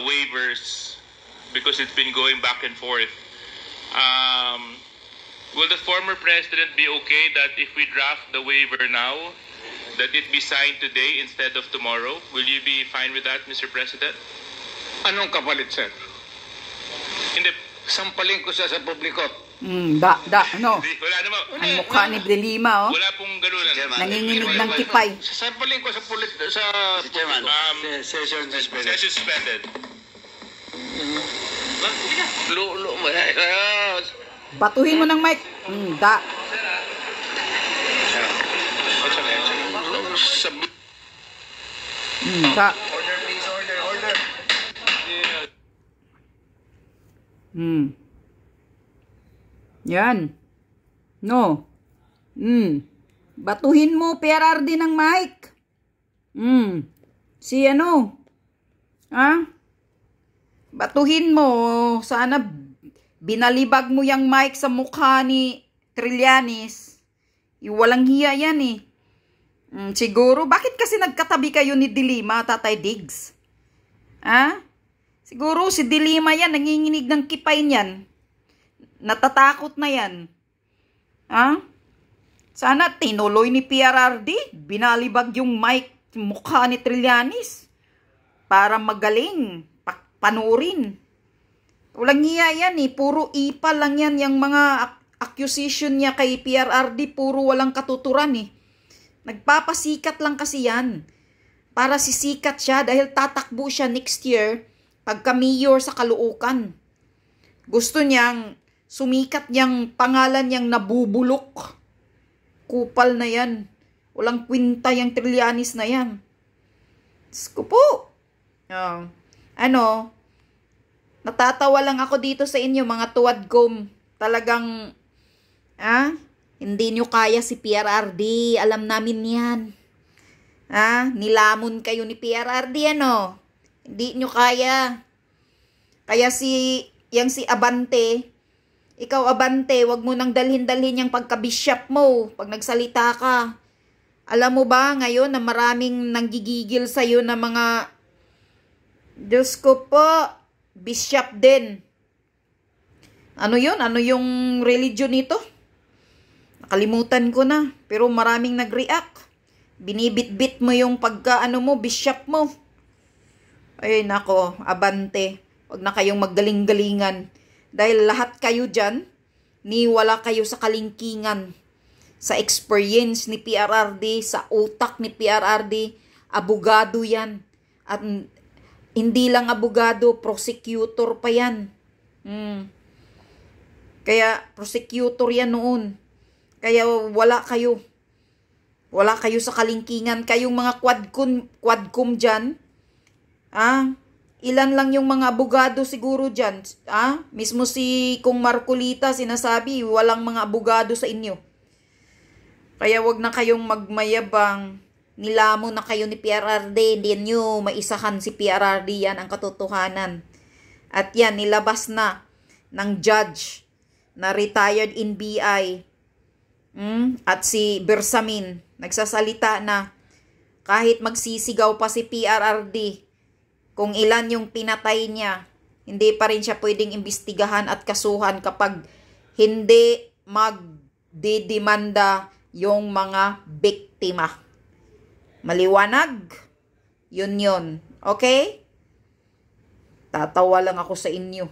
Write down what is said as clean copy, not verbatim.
waivers because it's been going back and forth. Will the former president be okay that if we draft the waiver now, that it be signed today instead of tomorrow? Will you be fine with that, Mr. President? Anong kapalit, sir? Hindi. Sampalin ko siya sa publiko. Wala naman. Ang mukha ni De Lima, oh. Wala pong ganunan. Nanginginig ng kipay. Sampalin ko sa Chairman, session suspended. Session suspended. Batuhin mo ng mic. order please, order. Yan. No. Batuhin mo, PRRD ng mic. Si ano? Batuhin mo. Sana binalibag mo yung mic sa mukha ni Trillanes. Walang hiya yan eh. Siguro, bakit kasi nagkatabi kayo ni De Lima, Tatay Diggs? Siguro si De Lima yan, nanginginig ng kipay niyan. Natatakot na yan. Sana tinuloy ni PRRD, binalibag yung mic mukha ni Trillanes para magaling, panurin. Walang hiya yan eh, puro ipa lang yan, yung mga accusation niya kay PRRD, puro walang katuturan eh. Nagpapasikat lang kasi yan. Para sisikat siya dahil tatakbo siya next year pagka mayor sa Caloocan. Gusto niyang sumikat niyang pangalan niyang nabubulok. Kupal na yan. Walang kwinta yung Trillanes na yan. Diyos ko po. Natatawa lang ako dito sa inyo mga tuwadgom. Talagang, hindi nyo kaya si PRRD. Alam namin yan. Nilamon kayo ni PRRD, ano? Hindi nyo kaya. Kaya si Abante, ikaw Abante, wag mo nang dalhin-dalhin yung pagka-bishop mo pag nagsalita ka. Alam mo ba ngayon na maraming nanggigigil sa'yo na mga, Diyos ko po, bishop din. Ano yun? Ano yung religion nito? Nakalimutan ko na. Pero maraming nag-react. Binibit-bit mo yung bishop mo. Ay nako, Abante. Huwag na kayong maggaling-galingan. Dahil lahat kayo dyan, niwala kayo sa kalingkingan. Sa experience ni PRRD, sa utak ni PRRD, abogado yan. At hindi lang abogado, prosecutor pa yan. Kaya prosecutor yan noon. Kaya wala kayo. Wala kayo sa kalingkingan. Kayong mga quadcom dyan. Ilan lang yung mga abogado siguro dyan. Mismo si Kung Marcolita sinasabi, walang mga abogado sa inyo. Kaya wag na kayong magmayabang. Nilamon na kayo ni PRRD. Hindi nyo maisahan si PRRD. Yan ang katotohanan. At yan, nilabas na ng judge na retired in BI. At si Bersamin, nagsasalita na kahit magsisigaw pa si PRRD kung ilan yung pinatay niya, hindi pa rin siya pwedeng imbestigahan at kasuhan kapag hindi magdidemanda yung mga biktima. Maliwanag? Yun. Okay? Tatawa lang ako sa inyo.